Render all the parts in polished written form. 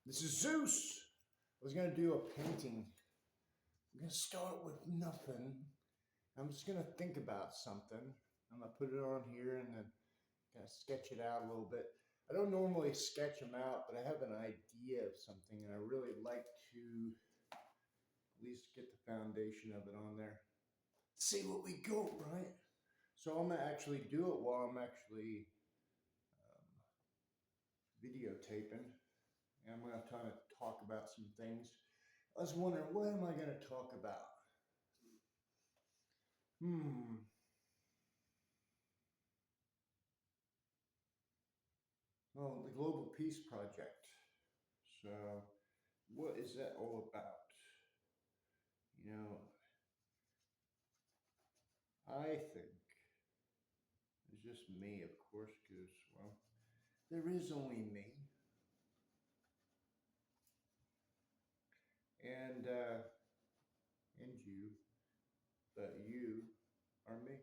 This is Zeus. I was gonna do a painting. I'm gonna start with nothing. I'm just gonna think about something. I'm gonna put it on here and then kind of sketch it out a little bit. I don't normally sketch them out, but I have an idea of something, and I really like to at least get the foundation of it on there. See what we got, right? So I'm gonna actually do it while I'm actually videotaping, and I'm gonna kind of talk about some things. I was wondering, what am I gonna talk about? Hmm. Well, the Global Peace Project. So, what is that all about? You know, I think it's just me, of course, because, well, there is only me. And, uh, and you, but you are me,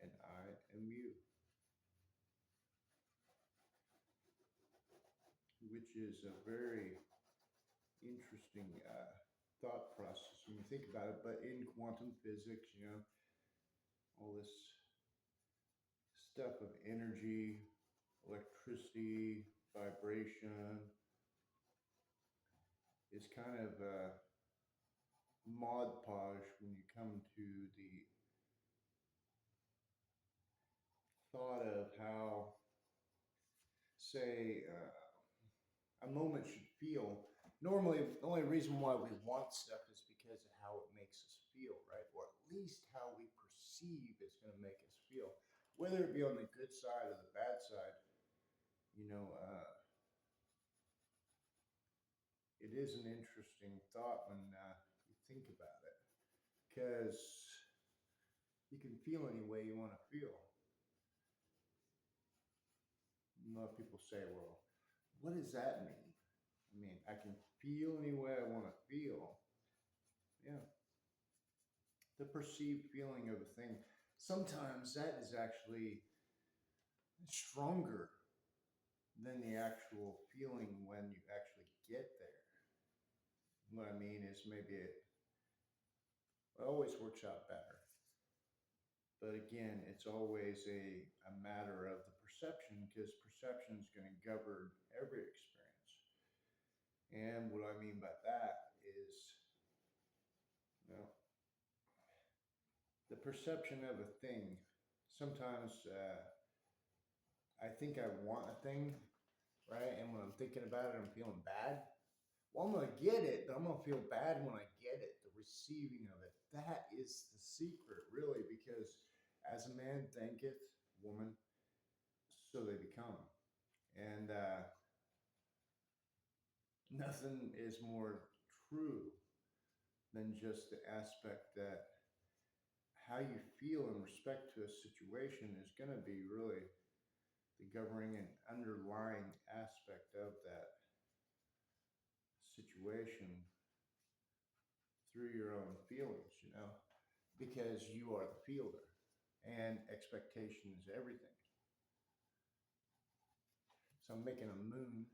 and I am you, which is a very interesting thought process when you think about it. But in quantum physics, all this stuff of energy, electricity, vibration is kind of mod podge when you come to the thought of how, say, a moment should feel. Normally, the only reason why we want stuff is because of how it makes us feel, right? Or at least how we perceive it's going to make us feel. Whether it be on the good side or the bad side, you know, it is an interesting thought when you think about it. Because you can feel any way you want to feel. A lot of people say, well, what does that mean? I mean, I can feel any way I want to feel. Yeah. The perceived feeling of a thing. Sometimes that is actually stronger than the actual feeling when you actually get there. What I mean is maybe it always works out better. But again, it's always a matter of the perception because perception is going to govern every experience. And what I mean by that is, you know, the perception of a thing. Sometimes I think I want a thing, right? And when I'm thinking about it, I'm feeling bad. Well, I'm going to get it, but I'm going to feel bad when I get it, the receiving of it. That is the secret, really, because as a man thinketh, woman, so they become. And nothing is more true than just the aspect that how you feel in respect to a situation is going to be really the governing and underlying aspect of that situation through your own feelings, because you are the fielder and expectation is everything. So I'm making a moon.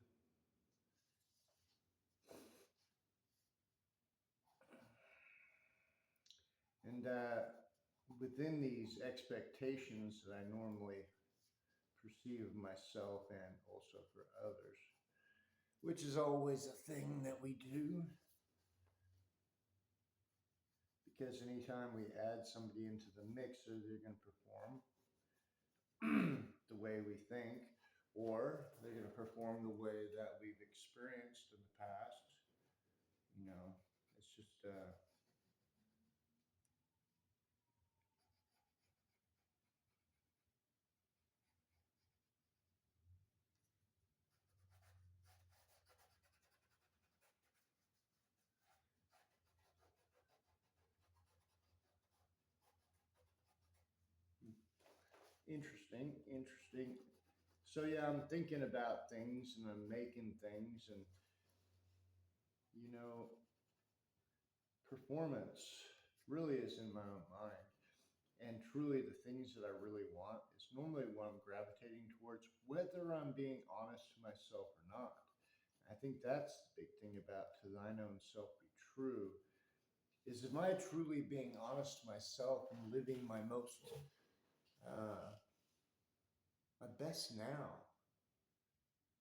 And within these expectations that I normally perceive of myself and also for others, which is always a thing that we do, because anytime we add somebody into the mixer, they're going to perform the way we think, or they're going to perform the way that we've experienced in the past. It's just interesting, interesting. So yeah, I'm thinking about things and I'm making things, and you know, performance really is in my own mind. And truly, the things that I really want is normally what I'm gravitating towards, whether I'm being honest to myself or not. I think that's the big thing about to thine own self be true. Is am I truly being honest to myself and living my most uh, my best now?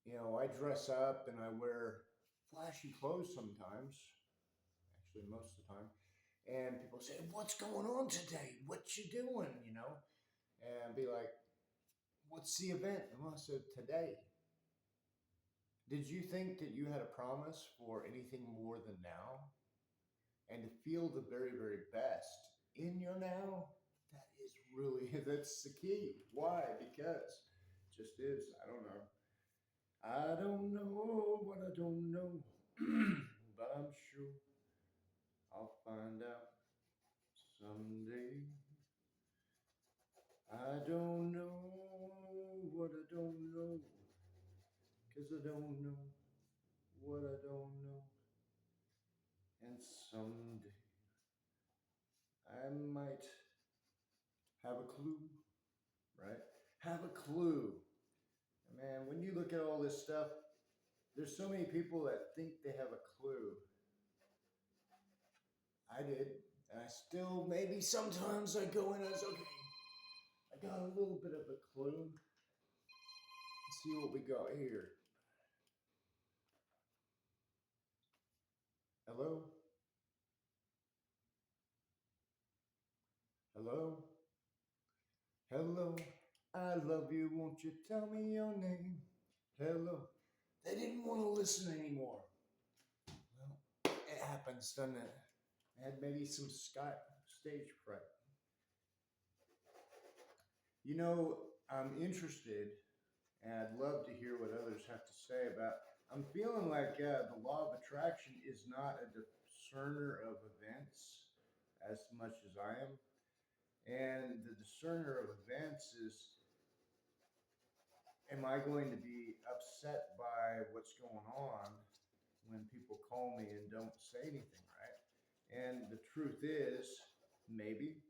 You know, I dress up and I wear flashy clothes sometimes, actually most of the time, and people say, "What's going on today? What you doing?" You know, and I'd be like, "What's the event?" And I said, "Today." Did you think that you had a promise for anything more than now? And to feel the very, very best in your now, that is really, that's the key. Why? Because it just is. I don't know. I don't know what I don't know, but I'm sure I'll find out someday. I don't know what I don't know, 'cause I don't know what I don't know. And someday I might have a clue, right? Have a clue. Man, when you look at all this stuff, there's so many people that think they have a clue. I did, and I still maybe sometimes I go in as okay. I got a little bit of a clue. Let's see what we got here. Hello? Hello? Hello? I love you. Won't you tell me your name? Hello? They didn't want to listen anymore. Well, it happens, doesn't it? I had maybe some stage fright. You know, I'm interested, and I'd love to hear what others have to say about. I'm feeling like the law of attraction is not a discerner of events as much as I am, and the discerner of events is, am I going to be upset by what's going on when people call me and don't say anything, right? And the truth is, maybe,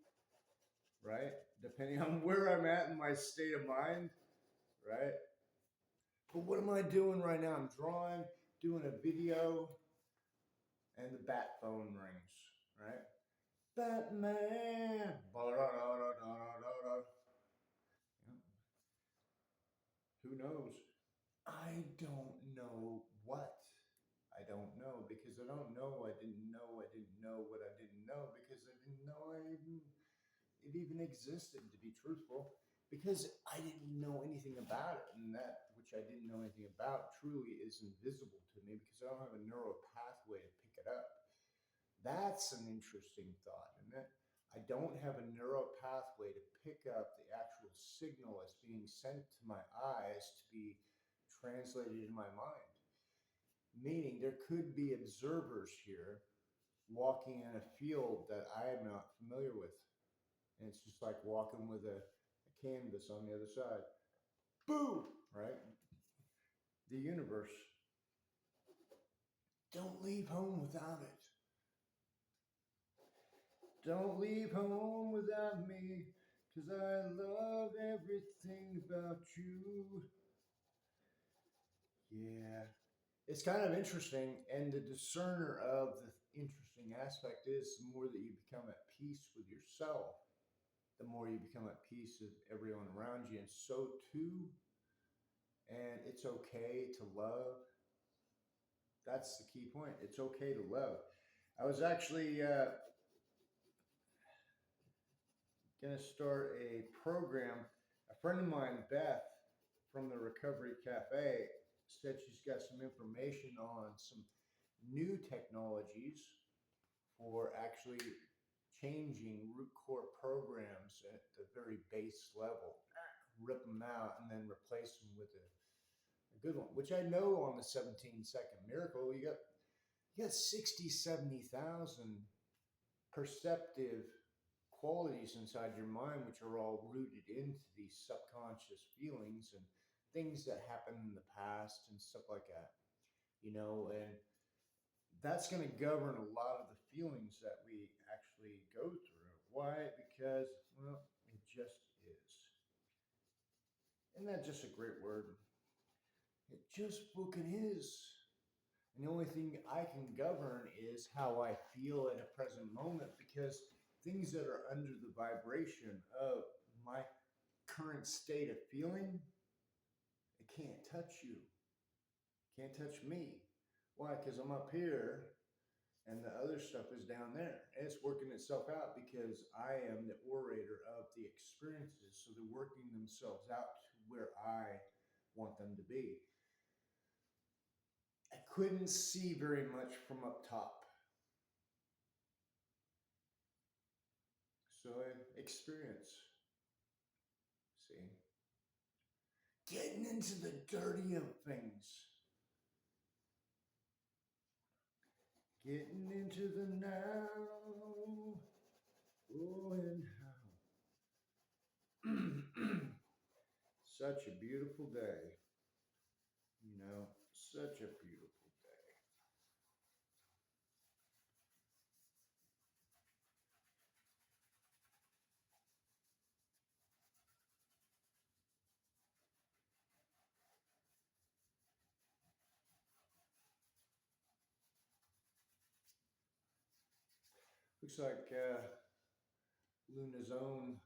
right? Depending on where I'm at in my state of mind, right? But what am I doing right now? I'm drawing, doing a video, and the bat phone rings, right? Batman. Who knows? I don't know what. I don't know because I don't know. I didn't know. I didn't know what I didn't know because I didn't know it even existed, to be truthful, because I didn't know anything about it. And that which I didn't know anything about truly is invisible to me because I don't have a neural pathway to pick it up. That's an interesting thought, isn't it? I don't have a neural pathway to pick up the actual signal that's being sent to my eyes to be translated in my mind. Meaning there could be observers here walking in a field that I am not familiar with. And it's just like walking with a canvas on the other side. Boom! Right? The universe. Don't leave home without it. Don't leave home without me, 'cause I love everything about you. Yeah. It's kind of interesting, and the discerner of the interesting aspect is the more that you become at peace with yourself, the more you become at peace with everyone around you, and so too. And it's okay to love. That's the key point. It's okay to love. I was actually going to start a program. A friend of mine, Beth, from the Recovery Cafe, said she's got some information on some new technologies for actually changing root core programs at the very base level, rip them out, and then replace them with a good one, which I know on the 17-second miracle, you got 60, 70,000 perceptive qualities inside your mind, which are all rooted into these subconscious feelings and things that happened in the past and stuff like that, and that's going to govern a lot of the feelings that we actually go through. Why? Because, well, it just is. Isn't that just a great word? It just fucking is. And the only thing I can govern is how I feel in a present moment, because things that are under the vibration of my current state of feeling, it can't touch you, can't touch me. Why? Because I'm up here and the other stuff is down there. And it's working itself out because I am the orator of the experiences. So they're working themselves out to where I want them to be. I couldn't see very much from up top. So I experience. See? Getting into the dirty of things. Getting into the now. Oh, and how. Such a beautiful day. You know, such a beautiful day. Looks like Luna's own,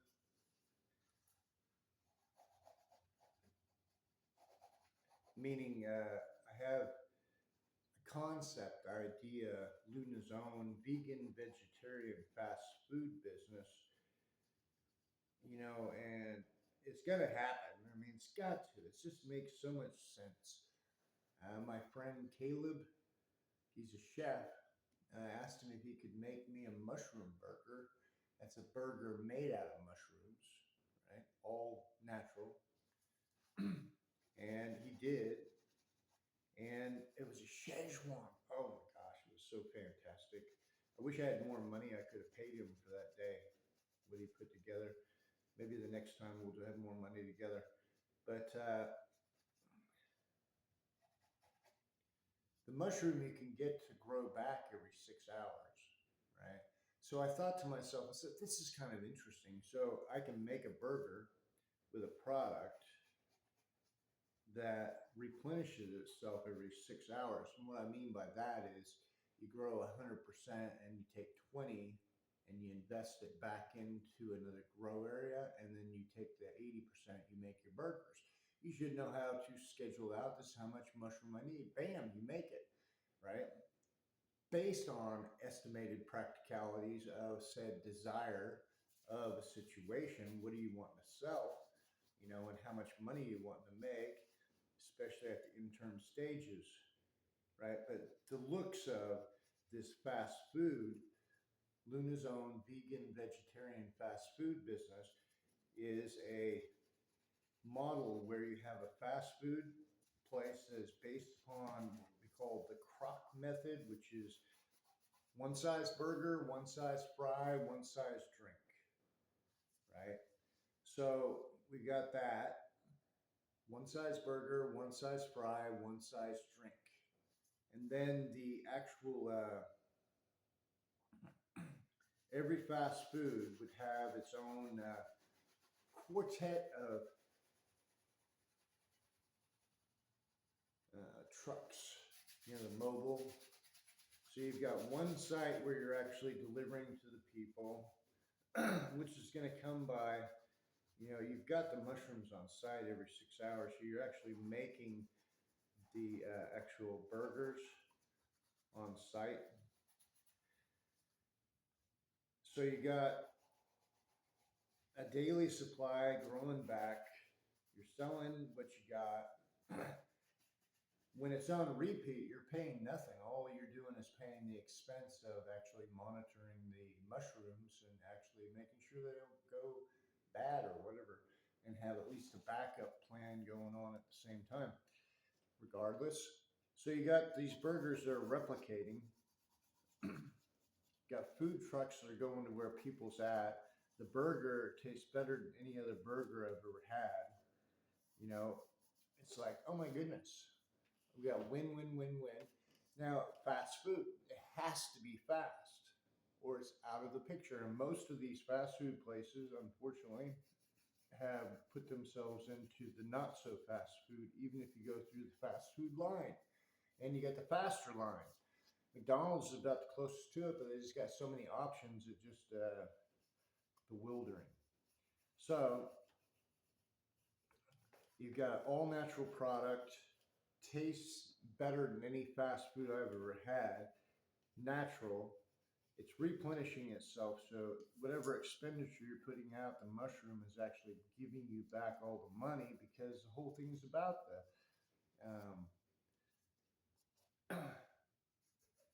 meaning I have a concept, idea, Luna's own vegan, vegetarian fast food business, you know, and it's going to happen. I mean, it's got to. It just makes so much sense. My friend Caleb, he's a chef, and I asked him if he could make me a mushroom burger. That's a burger made out of mushrooms, right? All natural. And he did. And it was a Szechuan. Oh my gosh, it was so fantastic. I wish I had more money. I could have paid him for that day, what he put together. Maybe the next time we'll have more money together. But the mushroom you can get to grow back every 6 hours, right? So I thought to myself, I said, this is kind of interesting. So I can make a burger with a product that replenishes itself every 6 hours. And what I mean by that is you grow 100% and you take 20 and you invest it back into another grow area, and then you take the 80%, you make your burgers. You should know how to schedule out this, how much mushroom I need. Bam, you make it, right? Based on estimated practicalities of said desire of a situation. What do you want to sell? You know, and how much money you want to make, especially at the interim stages, right? But the looks of this fast food, Luna's own vegan, vegetarian fast food business, is a model where you have a fast food place that is based upon what we call the crock method, which is one size burger, one size fry, one size drink, right? So we got that one size burger, one size fry, one size drink. And then the actual, every fast food would have its own quartet of trucks, you know, the mobile. So you've got one site where you're actually delivering to the people, which is going to come by, you know, you've got the mushrooms on site every 6 hours. So you're actually making the actual burgers on site. So you got a daily supply growing back. You're selling what you got. When it's on repeat, you're paying nothing. All you're doing is paying the expense of actually monitoring the mushrooms and actually making sure they don't go bad or whatever, and have at least a backup plan going on at the same time, regardless. So you got these burgers that are replicating. Got food trucks that are going to where people's at. The burger tastes better than any other burger I've ever had. You know, it's like, oh my goodness, we got win, win, win, win. Now, fast food, it has to be fast or it's out of the picture. And most of these fast food places, unfortunately, have put themselves into the not so fast food, even if you go through the fast food line. And you got the faster line. McDonald's is about the closest to it, but they just got so many options, it just bewildering. So you've got all natural product, tastes better than any fast food I've ever had, natural. It's replenishing itself, so whatever expenditure you're putting out, the mushroom is actually giving you back all the money because the whole thing is about um,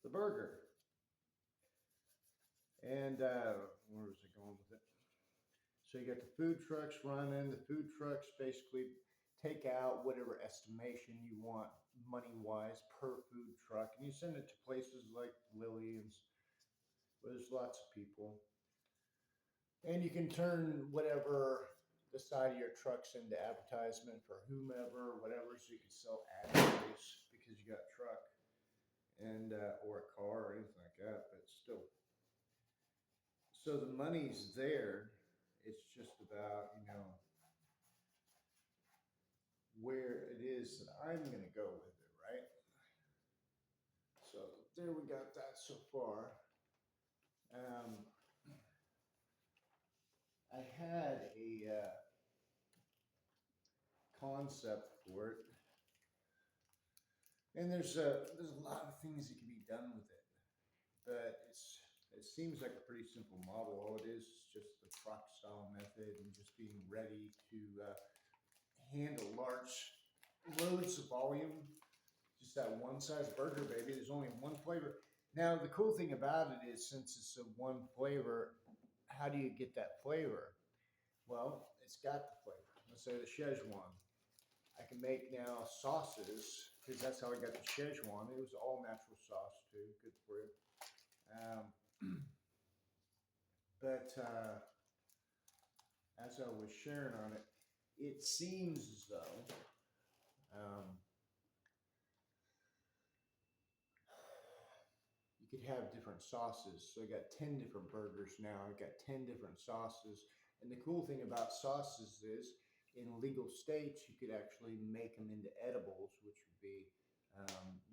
the burger. And where was I going with it? So you got the food trucks running. The food trucks basically take out whatever estimation you want money wise per food truck, and you send it to places like Lillian's, where there's lots of people, and you can turn whatever the side of your trucks into advertisement for whomever, whatever, so you can sell ad space because you got a truck and or a car or anything like that. But still, so the money's there. It's just about where it is that I'm going to go with it, right? So there we got that so far. Um, I had a concept for it, and there's a lot of things that can be done with it, but it seems like a pretty simple model. All it is just the truck style method and just being ready to handle large loads of volume. Just that one size burger, baby. There's only one flavor. Now the cool thing about it is, since it's a one flavor, how do you get that flavor? Well, it's got the flavor. Let's say the Szechuan. I can make now sauces because that's how I got the Szechuan. It was all natural sauce too, good for you. Um, but as I was sharing on it, it seems as though you could have different sauces. So I got 10 different burgers now. I got 10 different sauces. And the cool thing about sauces is, in legal states, you could actually make them into edibles, which would be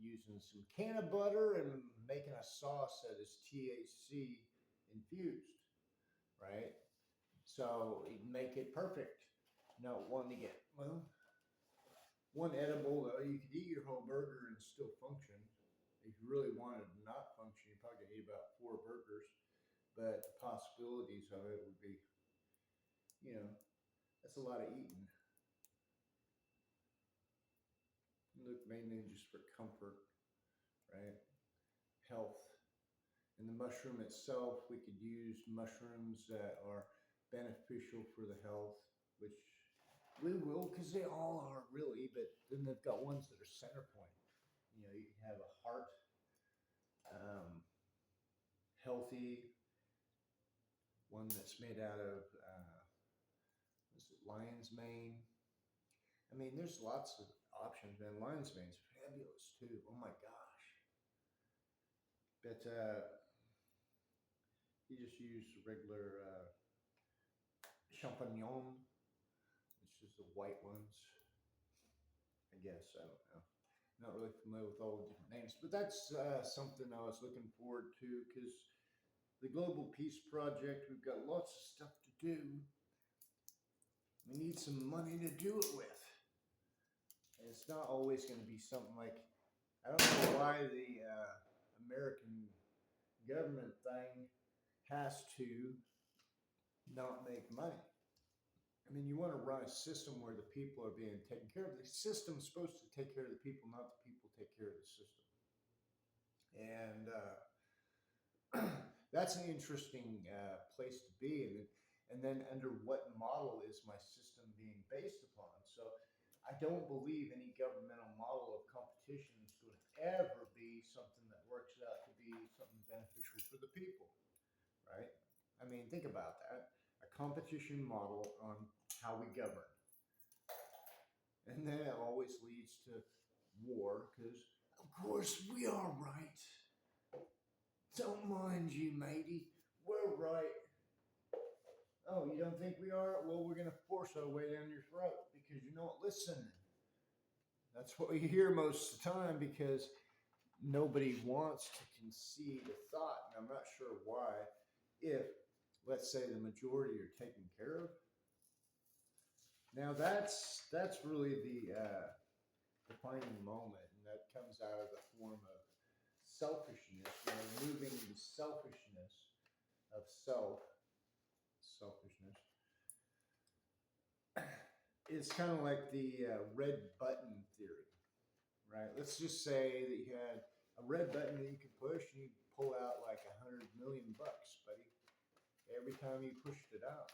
using some can of butter and making a sauce that is THC infused, right? So you make it perfect. No one to get, well, one edible, you could eat your whole burger and still function. If you really wanted to not function, you're probably gonna eat about 4 burgers. But the possibilities of it would be, you know, that's a lot of eating. Look, mainly just for comfort, right? Health. And the mushroom itself, we could use mushrooms that are beneficial for the health, which we will, because they all are really, but then they've got ones that are center point. You can have a heart healthy one that's made out of lion's mane. I mean, there's lots of options, man. Lion's mane's fabulous too. Oh my gosh! But you just use regular champignon, which is the white ones. I guess I don't know. Not really familiar with all the different names, but that's something I was looking forward to because the Global Peace Project. We've got lots of stuff to do. We need some money to do it with. And it's not always going to be something like, I don't know why the American government thing has to not make money. I mean, you want to run a system where the people are being taken care of. The system's supposed to take care of the people, not the people take care of the system. And that's an interesting place to be. And then under what model is my system being based upon? So I don't believe any governmental model of competition is going to ever be something that works out to be something beneficial for the people, right? I mean, think about that. A competition model on how we govern. And then it always leads to war because, of course, we are right. Don't mind you, matey. We're right. Oh, you don't think we are? Well, we're going to force our way down your throat because you're not listening. That's what we hear most of the time because nobody wants to concede a thought. And I'm not sure why. If, let's say, the majority are taken care of, now that's really the defining moment, and that comes out of the form of selfishness, removing the selfishness of selfishness. It's kind of like the red button theory, right? Let's just say that you had a red button that you could push and you pull out like $100 million, buddy, every time you pushed it out.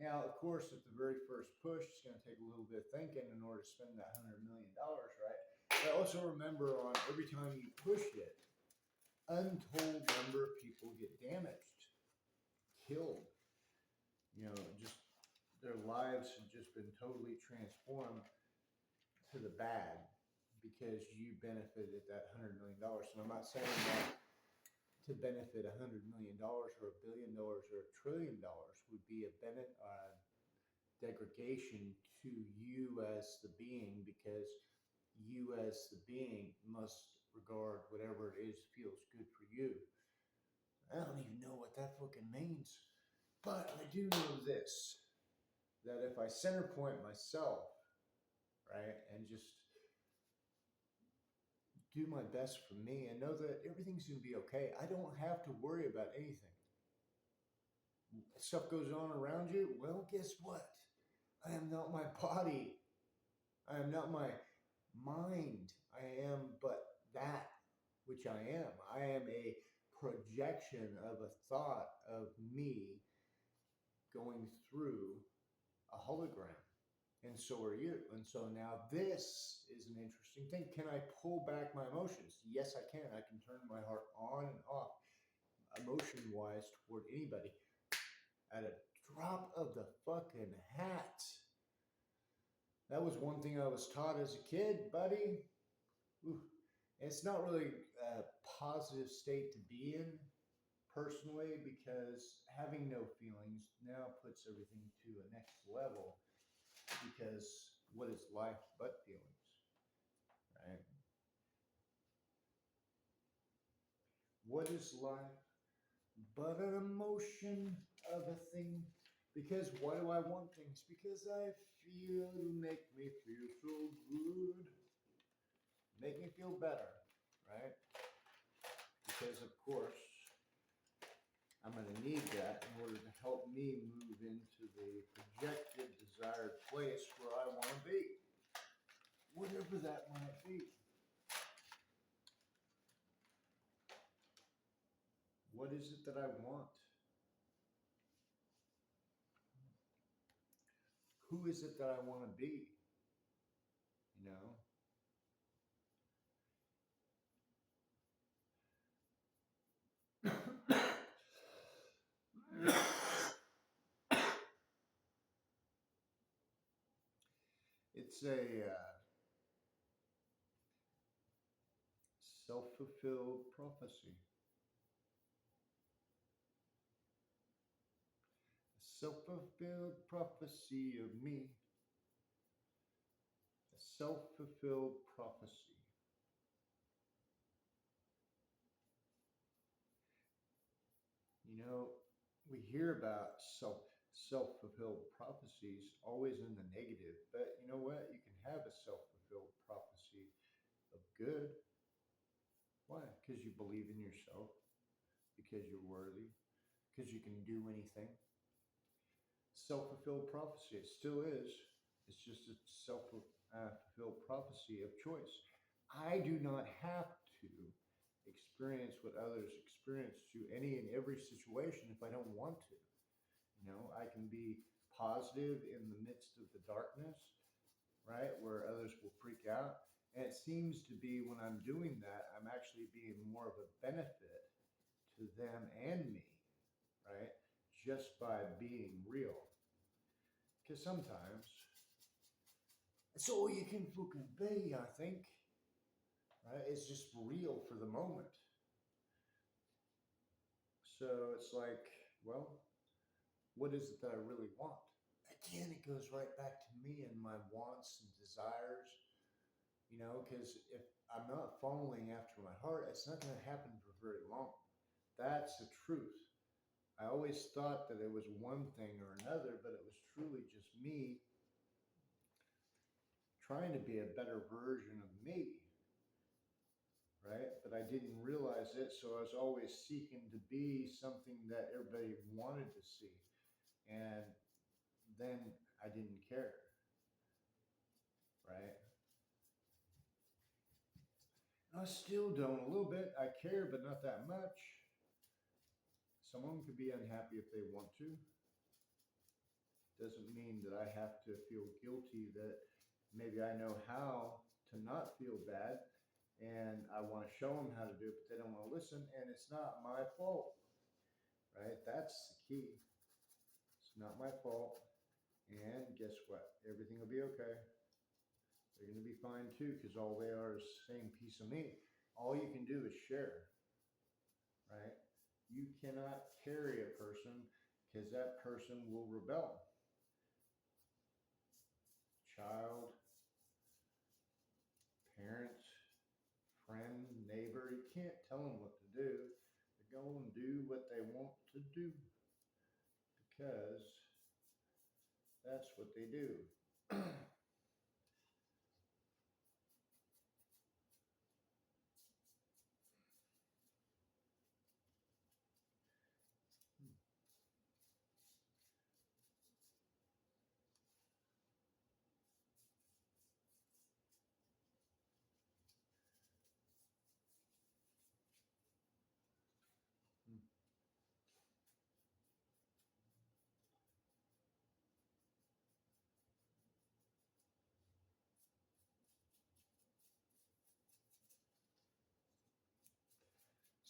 Now, of course, at the very first push, it's going to take a little bit of thinking in order to spend that $100 million, right? But also remember, on every time you push it, untold number of people get damaged, killed. Just their lives have just been totally transformed to the bad because you benefited that $100 million. And I'm not saying that to benefit $100 million or $1 billion or $1 trillion would be a degradation to you as the being, because you as the being must regard whatever it is feels good for you. I don't even know what that fucking means, but I do know this, that if I center point myself, right, and just do my best for me and know that everything's going to be okay, I don't have to worry about anything. Stuff goes on around you, well, guess what? I am not my body. I am not my mind. I am but that which I am. I am a projection of a thought of me going through a hologram. And so are you. And so now this is an interesting thing. Can I pull back my emotions? Yes, I can. I can turn my heart on and off emotion wise toward anybody at a drop of the fucking hat. That was one thing I was taught as a kid, buddy. Ooh. It's not really a positive state to be in personally, because having no feelings now puts everything to a next level, because what is life but feelings, right? What is life but an emotion of a thing? Because why do I want things? Because I feel you make me feel so good. Make me feel better, right? Because of course, I'm going to need that in order to help me move into the projected desired place where I want to be. Whatever that might be. What is it that I want? Who is it that I want to be? You know? It's a self-fulfilled prophecy. A self-fulfilled prophecy of me. A self-fulfilled prophecy. We hear about self-fulfilled prophecies always in the negative, but you know what? You can have a self-fulfilled prophecy of good. Why? Because you believe in yourself, because you're worthy, because you can do anything. Self-fulfilled prophecy, it still is. It's just a self-fulfilled prophecy of choice. I do not have to experience what others experience to any and every situation if I don't want to. I can be positive in the midst of the darkness, right, where others will freak out. And it seems to be when I'm doing that, I'm actually being more of a benefit to them and me, right, just by being real. Because sometimes it's all you can fucking be, I think, right? It's just real for the moment. So it's like, well, what is it that I really want? Again, it goes right back to me and my wants and desires. because if I'm not following after my heart, it's not going to happen for very long. That's the truth. I always thought that it was one thing or another, but it was truly just me trying to be a better version of me, right? But I didn't realize it, so I was always seeking to be something that everybody wanted to see. And then I didn't care, right? I still don't. A little bit. I care, but not that much. Someone could be unhappy if they want to. Doesn't mean that I have to feel guilty that maybe I know how to not feel bad and I want to show them how to do it, but they don't want to listen, and it's not my fault, right? That's the key. It's not my fault. And guess what? Everything will be okay. They're going to be fine too, because all they are is the same piece of me. All you can do is share, right? You cannot carry a person because that person will rebel. Child, parent, friend, neighbor, you can't tell them what to do. They go and do what they want to do because that's what they do.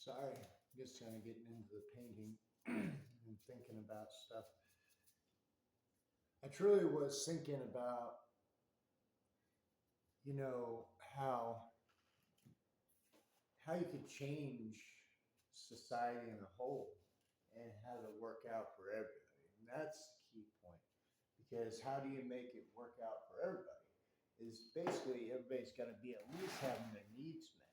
Sorry, just kind of getting into the painting and thinking about stuff. I truly was thinking about, you know, how you could change society in a whole and how to work out for everybody. And that's the key point. Because how do you make it work out for everybody? Is basically everybody's got to be at least having their needs met.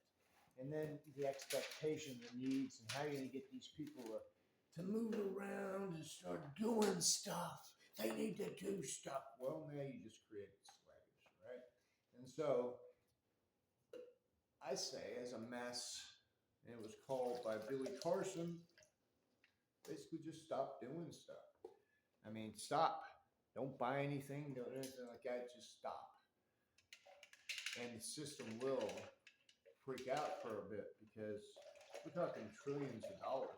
And then the expectation, the needs, and how you're going to get these people to move around and start doing stuff. They need to do stuff. Well, now you just created sluggish, right? And so I say, as a mess, and it was called by Billy Carson, basically just stop doing stuff. I mean, stop. Don't buy anything, don't do anything like that, just stop. And the system will freak out for a bit because we're talking trillions of dollars.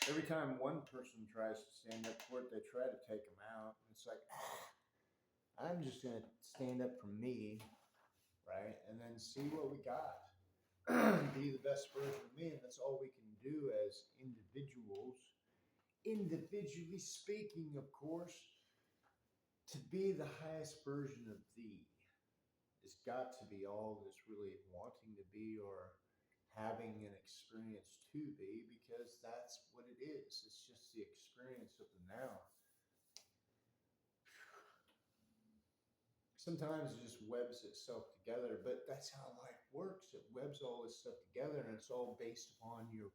Every time one person tries to stand up for it, they try to take them out. It's like, I'm just going to stand up for me, right? And then see what we got. Be the best version of me, and that's all we can do as individuals. Individually speaking, of course, to be the highest version of thee has got to be all that's really wanting to be or having an experience to be, because that's what it is. It's just the experience of the now. Sometimes it just webs itself together, but that's how life works. It webs all this stuff together, and it's all based upon your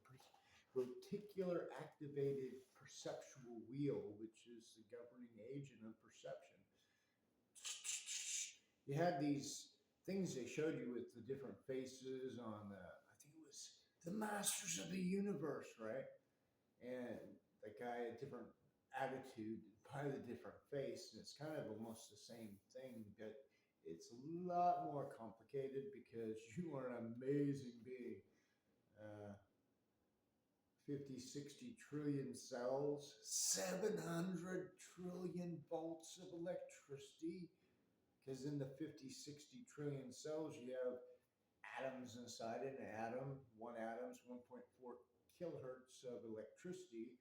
reticular activated perceptual wheel, which is the governing agent of perception. You had these things they showed you with the different faces on the, I think it was the Masters of the Universe, right? And the guy had different attitude by the different face, and it's kind of almost the same thing, but it's a lot more complicated because you are an amazing being. 50, 60 trillion cells, 700 trillion volts of electricity. Because in the 50, 60 trillion cells, you have atoms inside it. An atom, one atom is 1.4 kilohertz of electricity,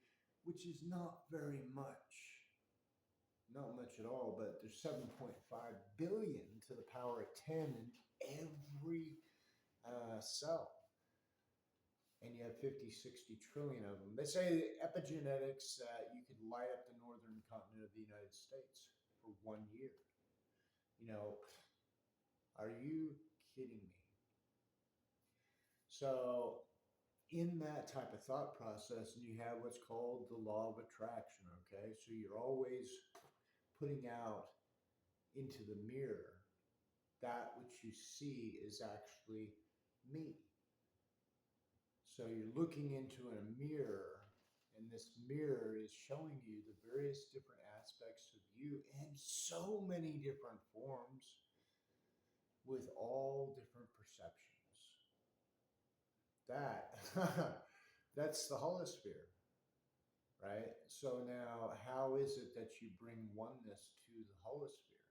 which is not very much. Not much at all, but there's 7.5 billion to the power of 10 in every cell. and you have 50, 60 trillion of them. They say epigenetics that you could light up the northern continent of the United States for 1 year. You know, are you kidding me? So, in that type of thought process, and you have what's called the law of attraction, okay? So, you're always putting out into the mirror that which you see is actually me. So you're looking into a mirror, and this mirror is showing you the various different aspects of you in so many different forms with all different perceptions. That that's the holosphere, right? So now how is it that you bring oneness to the holosphere?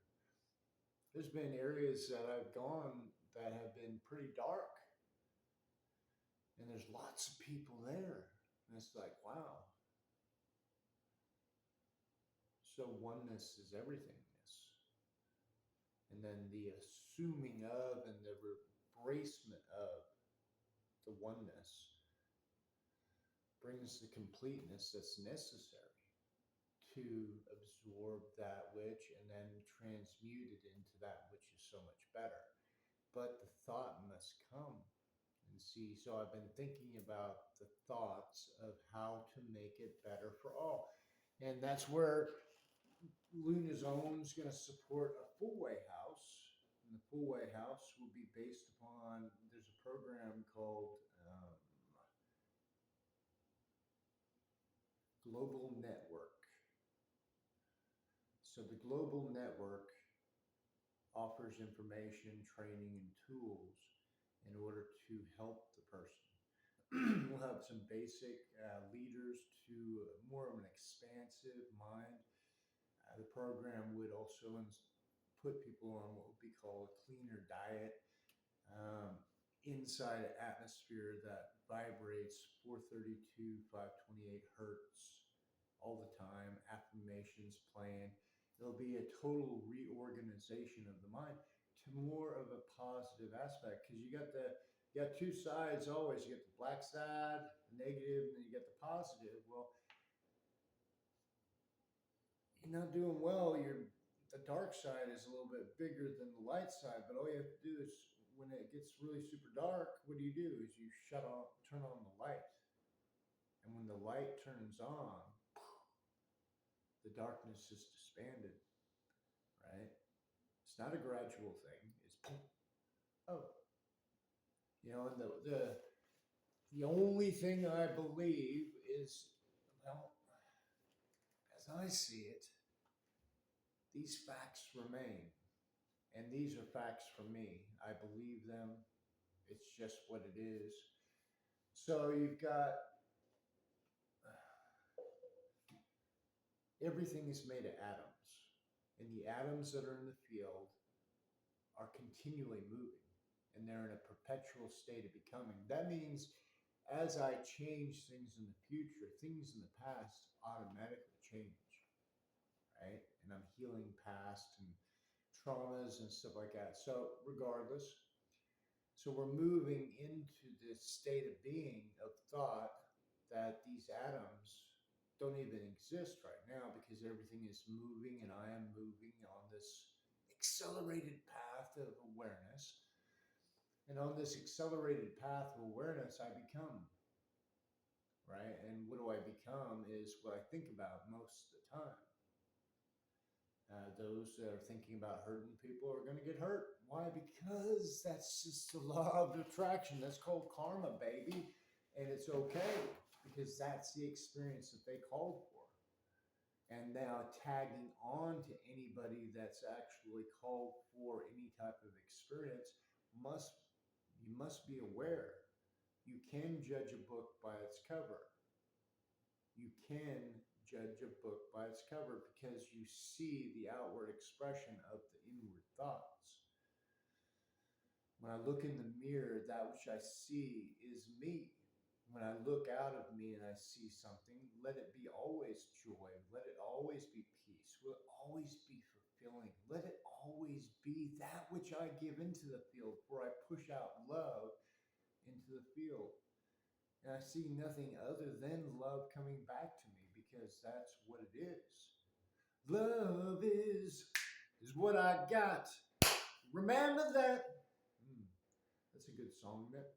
There's been areas that I've gone that have been pretty dark, and there's lots of people there. And it's like, wow. So oneness is everythingness. And then the assuming of and the embracement of the oneness brings the completeness that's necessary to absorb that which and then transmute it into that which is so much better. But the thought must come and see. So I've been thinking about the thoughts of how to make it better for all. And that's where Luna Zone is going to support a full way house. And the full way house will be based upon, there's a program called Global Network. So the Global Network offers information, training, and tools in order to help the person. We'll have some basic leaders to more of an expansive mind. The program would also put people on what would be called a cleaner diet, inside an atmosphere that vibrates 432, 528 hertz all the time, affirmations playing. There'll be a total reorganization of the mind to more of a positive aspect, because you got two sides always. You get the black side, the negative, and then you get the positive. Well, you're not doing well. The dark side is a little bit bigger than the light side, but all you have to do is, when it gets really super dark, what do? Is you turn on the light. And when the light turns on, the darkness is disbanded, right? It's not a gradual thing. It's, oh, and the only thing I believe is, well, as I see it, these facts remain. And these are facts for me. I believe them. It's just what it is. So you've got everything is made of atoms. And the atoms that are in the field are continually moving. And they're in a perpetual state of becoming. That means as I change things in the future, things in the past automatically change, right? And I'm healing past and traumas and stuff like that. So regardless, so we're moving into this state of being, of thought, that these atoms don't even exist right now, because everything is moving and I am moving on this accelerated path of awareness. And on this accelerated path of awareness, I become, right? And what do I become is what I think about most of the time. Those that are thinking about hurting people are going to get hurt. Why? Because that's just the law of attraction. That's called karma, baby. And it's okay, because that's the experience that they called for. And now tagging on to anybody that's actually called for any type of experience, you must be aware. You can judge a book by its cover. You can judge a book by its cover, because you see the outward expression of the inward thoughts. When I look in the mirror, that which I see is me. When I look out of me and I see something, let it be always joy. Let it always be peace. Let it always be fulfilling. Let it always be that which I give into the field, for I push out love into the field. And I see nothing other than love coming back to me because that's what it is. Love is what I got. Remember that. Mm, that's a good song. That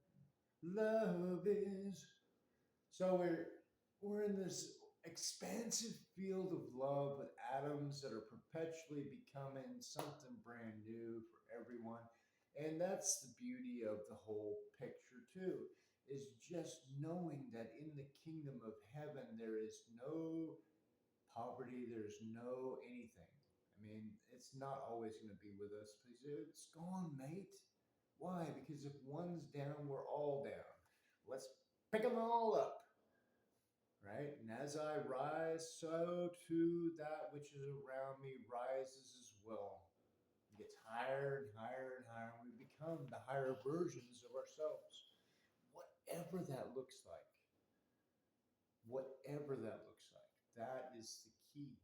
love is. So we're in this expansive field of love with atoms that are perpetually becoming something brand new for everyone. And that's the beauty of the whole picture too, is just knowing that in the kingdom of heaven there is no poverty, there's no anything. I mean, it's not always going to be with us because it's gone, mate. Why? Because if one's down, we're all down. Let's pick them all up, right? And as I rise, so too that which is around me rises as well. It gets higher and higher and higher. And we become the higher versions of ourselves. Whatever that looks like, whatever that looks like, that is the key.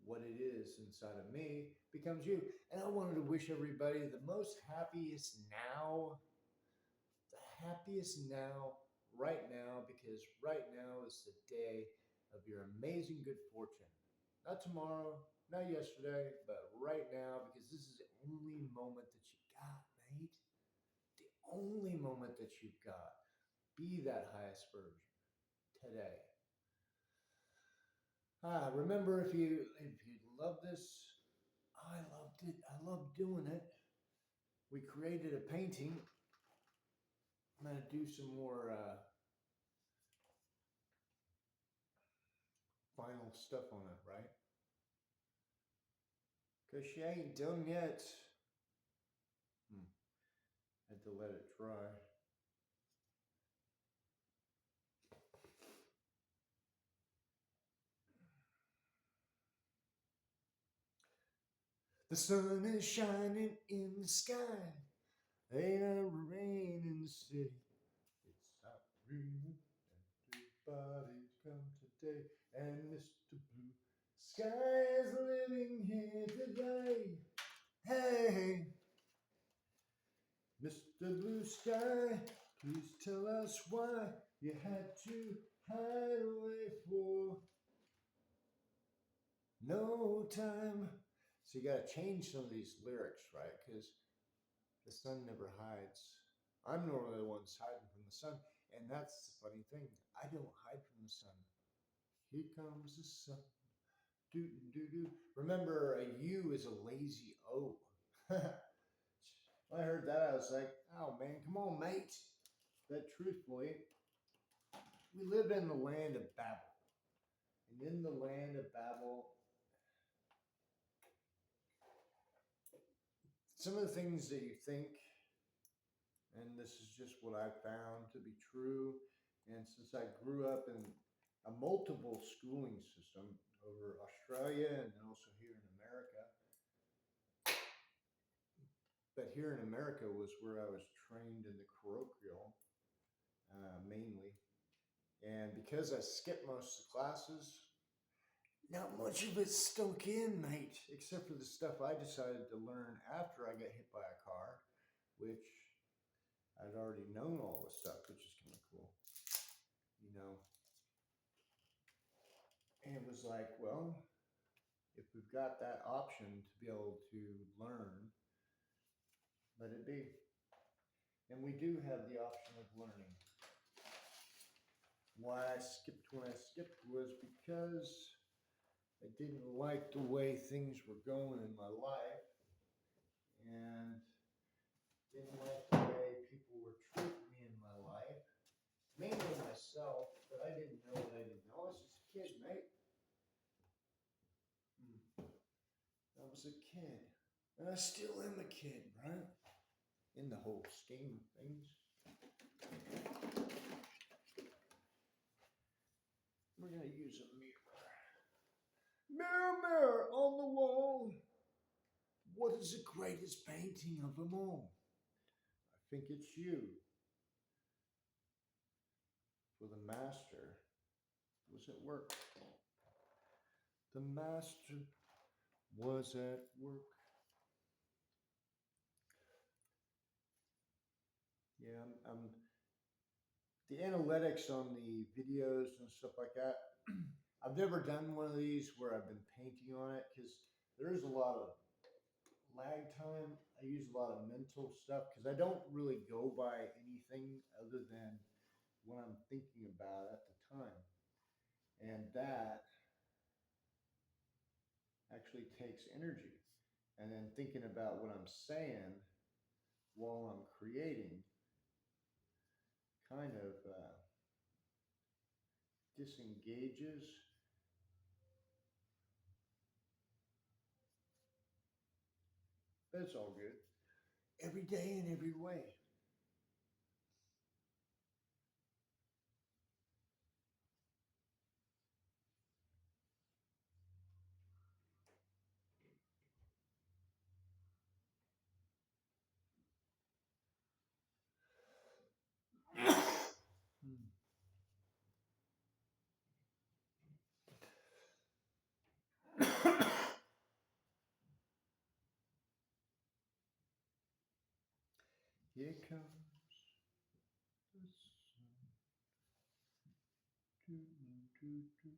What it is inside of me becomes you. And I wanted to wish everybody the most happiest now, the happiest now, right now, because right now is the day of your amazing good fortune. Not tomorrow, not yesterday, but right now, because this is the only moment that you got, mate. The only moment that you've got. Be that highest version today. Remember, if you love this, I loved it. I loved doing it. We created a painting. I'm gonna do some more final stuff on it, right? Cause she ain't done yet. Had to let it dry. The sun is shining in the sky. Ain't a rain in the city. It's not real. Everybody's come today. And Mr. Blue Sky is living here today. Hey, Mr. Blue Sky, please tell us why you had to hide away for no time. So you got to change some of these lyrics, right? Because the sun never hides. I'm normally the one hiding from the sun. And that's the funny thing. I don't hide from the sun. Here comes the sun. Do do do. Remember, a U is a lazy O. When I heard that, I was like, oh man, come on, mate. But truthfully, we live in the land of Babel. And in the land of Babel, some of the things that you think, and this is just what I found to be true, and since I grew up in a multiple schooling system over Australia and then also here in America, but here in America was where I was trained in the parochial mainly. And because I skipped most of the classes, not much of it stunk in, mate, except for the stuff I decided to learn after I got hit by a car, which I'd already known all this stuff, which is kind of cool, you know. And it was like, well, if we've got that option to be able to learn, let it be. And we do have the option of learning. Why I skipped when I skipped was because I didn't like the way things were going in my life and didn't like the way people were treating me in my life, mainly myself, but I didn't know what I didn't know. I was just a kid, mate. I was a kid. And I still am a kid, right? In the whole scheme of things. We're going to use a mirror. Mirror, mirror on the wall. What is the greatest painting of them all? I think it's you. For the master was at work. The master was at work. Yeah, I'm the analytics on the videos and stuff like that. I've never done one of these where I've been painting on it because there is a lot of lag time. I use a lot of mental stuff because I don't really go by anything other than what I'm thinking about at the time. And that actually takes energy. And then thinking about what I'm saying while I'm creating kind of disengages. But it's all good. Every day in every way. Hmm. Here comes the sun. Doo, doo, doo.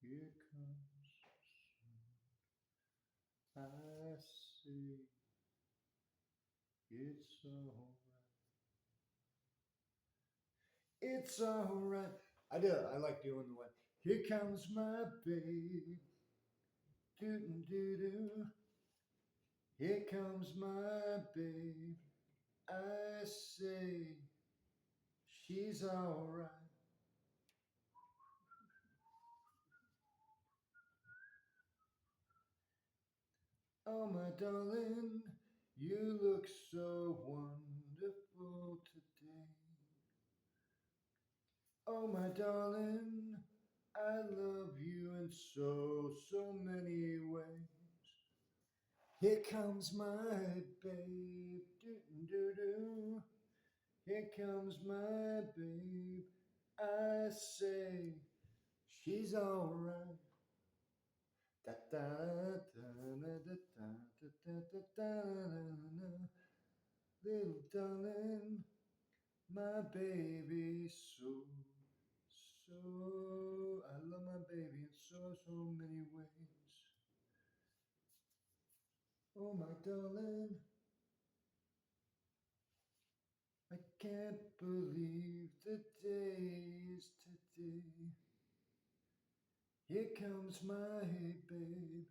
Here comes the sun. I see it's alright. It's alright. I do. I like doing the one. Here comes my babe. Doo doo doo. Here comes my babe. I say she's alright. Oh, my darling, you look so wonderful today. Oh, my darling, I love you in so, so many ways. Here comes my babe, doo doo doo. Here comes my babe. I say she's alright. Da da da da da da da da da da. Little darling, my baby, so so. I love my baby in so so many ways. Oh my darling, I can't believe the day is today. Here comes my babe.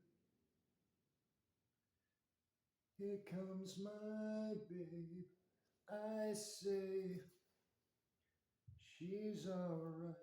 Here comes my babe. I say she's alright.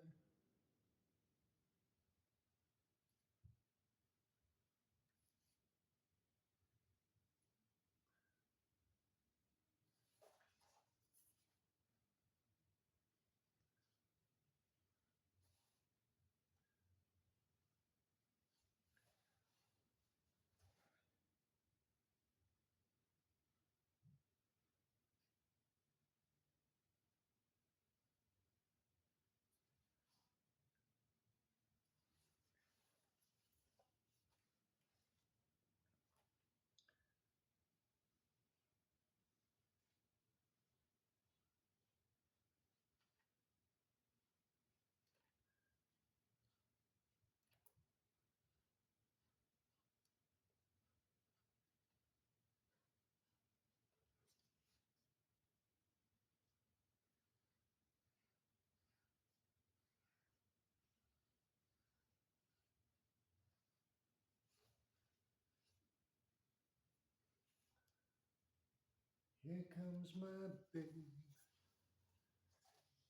Here comes my babe.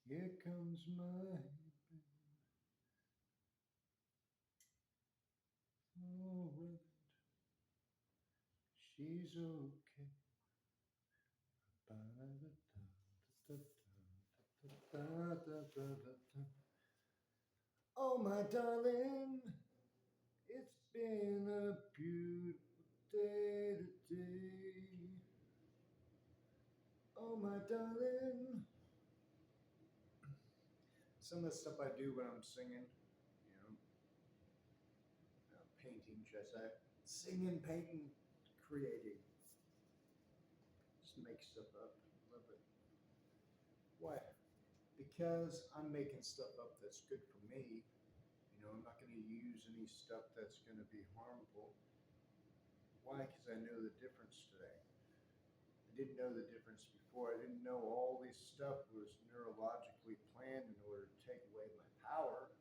Here comes my babe. Alright, she's okay. Oh, my darling, it's been a beautiful day today. Oh, my darling. Some of the stuff I do when I'm singing, painting, should I say? Singing, painting, creating. Just make stuff up. Love it. Why? Because I'm making stuff up that's good for me. You know, I'm not going to use any stuff that's going to be harmful. Why? Because I know the difference today. I didn't know the difference before. I didn't know all this stuff was neurologically planned in order to take away my power.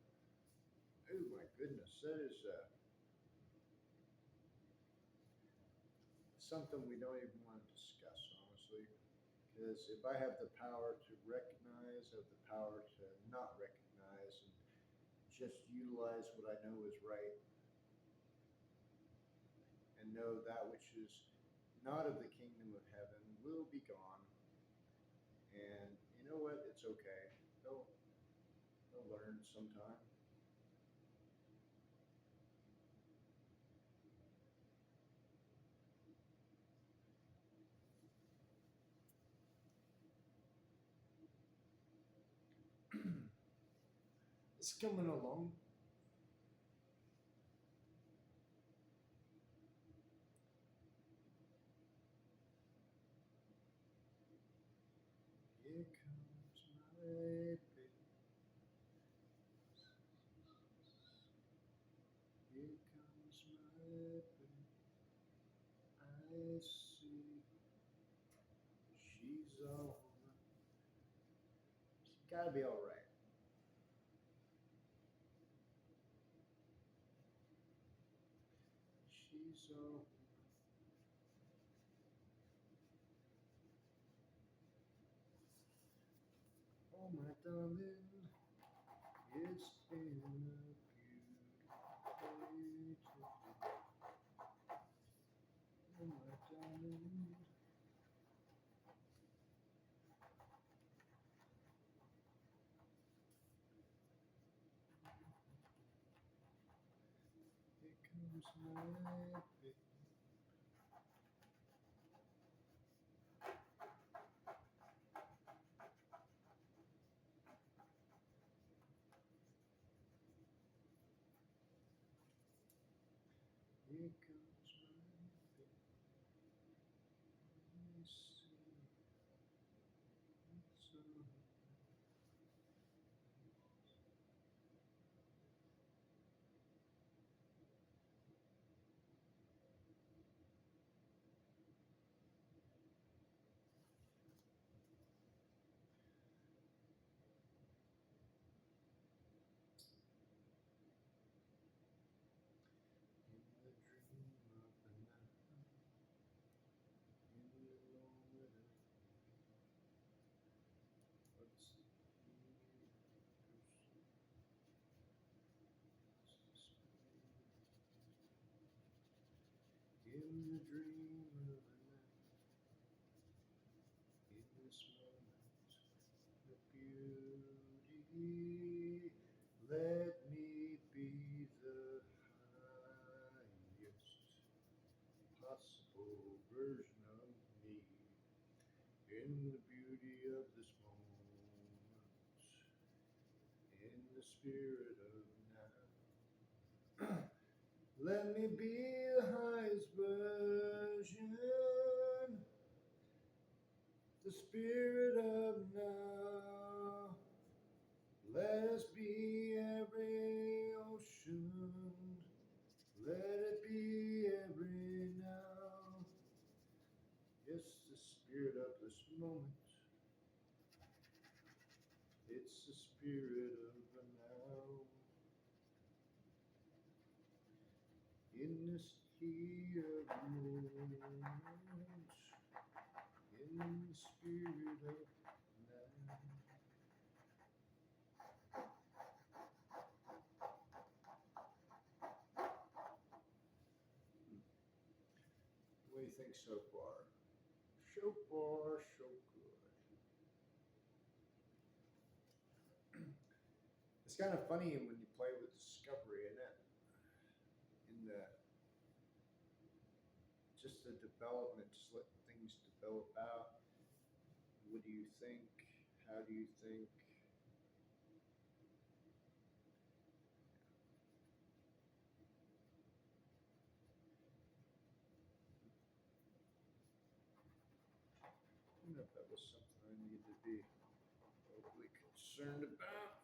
Oh my goodness, that is something we don't even want to discuss, honestly. Because if I have the power to recognize, I have the power to not recognize, and just utilize what I know is right, and know that which is not of the kingdom of heaven will be gone. And you know what? It's okay. They'll they'll learn sometime. It's coming along. Here comes my baby. Here comes my baby. I see she's all right. She's gotta be all right. She's all. Oh my darling, it's been a beautiful day today. Oh my darling, here comes my baby. Here comes my baby. I see it's all. In the dream of the night, in the lonely what's the in the dream of the night, in this moment of beauty, let me be the highest possible version of me in the beauty of this moment, in the spirit of now. Let me be the highest version, the spirit of now. Let us be every ocean, let it be every now. Yes, the spirit of this moment, it's the spirit of the now. In this key of moment, in the spirit of now. What do you think so far? So far, so good. It's kind of funny when you play with discovery, isn't it? In the just the development, just let things develop out. What do you think? How do you think? I don't know if that was something I needed to be. overly concerned about.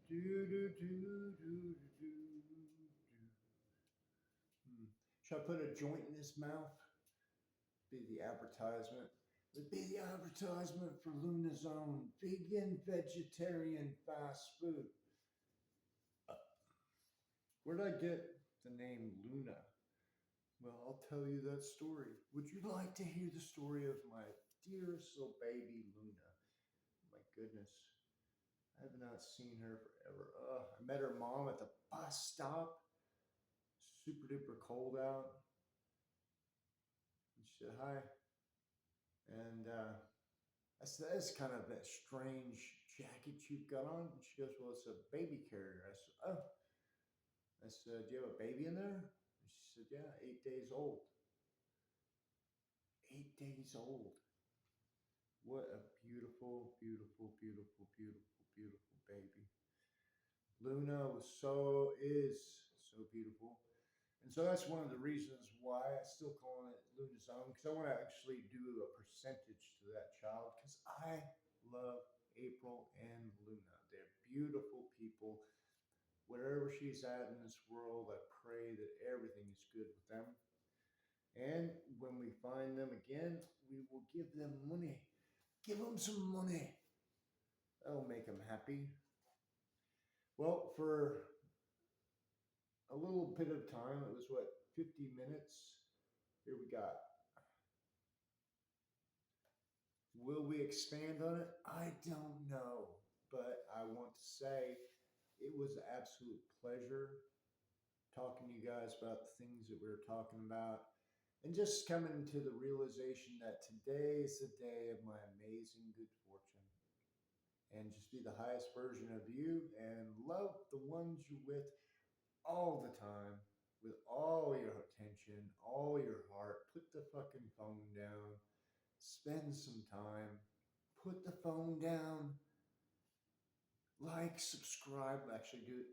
Do, do, do, do, do, do, do. Should I put a joint in his mouth? Be the advertisement. It'd be the advertisement for Luna Zone, vegan, vegetarian, fast food. Where did I get the name Luna? Well, I'll tell you that story. Would you like to hear the story of my dearest little baby Luna? My goodness. I have not seen her forever. I met her mom at the bus stop. Super duper cold out. And she said hi. And I said, that's kind of that strange jacket you've got on. And she goes, well, it's a baby carrier. I said, oh. I said, do you have a baby in there? And she said, yeah, 8 days old. 8 days old. What a beautiful, beautiful, beautiful, beautiful, beautiful baby. Luna is so beautiful. And so that's one of the reasons why I still call it Luna Zone, because I want to actually do a percentage to that child, because I love April and Luna. They're beautiful people. Wherever she's at in this world, I pray that everything is good with them. And when we find them again, we will give them money. Give them some money. That'll make them happy. Well, for a little bit of time, it was what, 50 minutes? Here we got. Will we expand on it? I don't know. But I want to say it was an absolute pleasure talking to you guys about the things that we were talking about. And just coming to the realization that today is the day of my amazing good fortune. And just be the highest version of you and love the ones you're with all the time, with all your attention, all your heart. Put the fucking phone down. Spend some time. Put the phone down. Like, subscribe. Actually, do it.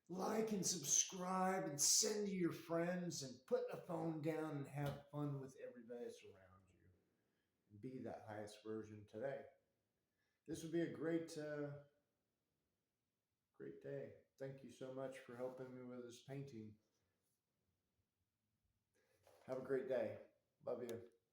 Like and subscribe and send to your friends and put the phone down and have fun with everybody that's around you. And be that highest version today. This would be a great, great day. Thank you so much for helping me with this painting. Have a great day. Love you.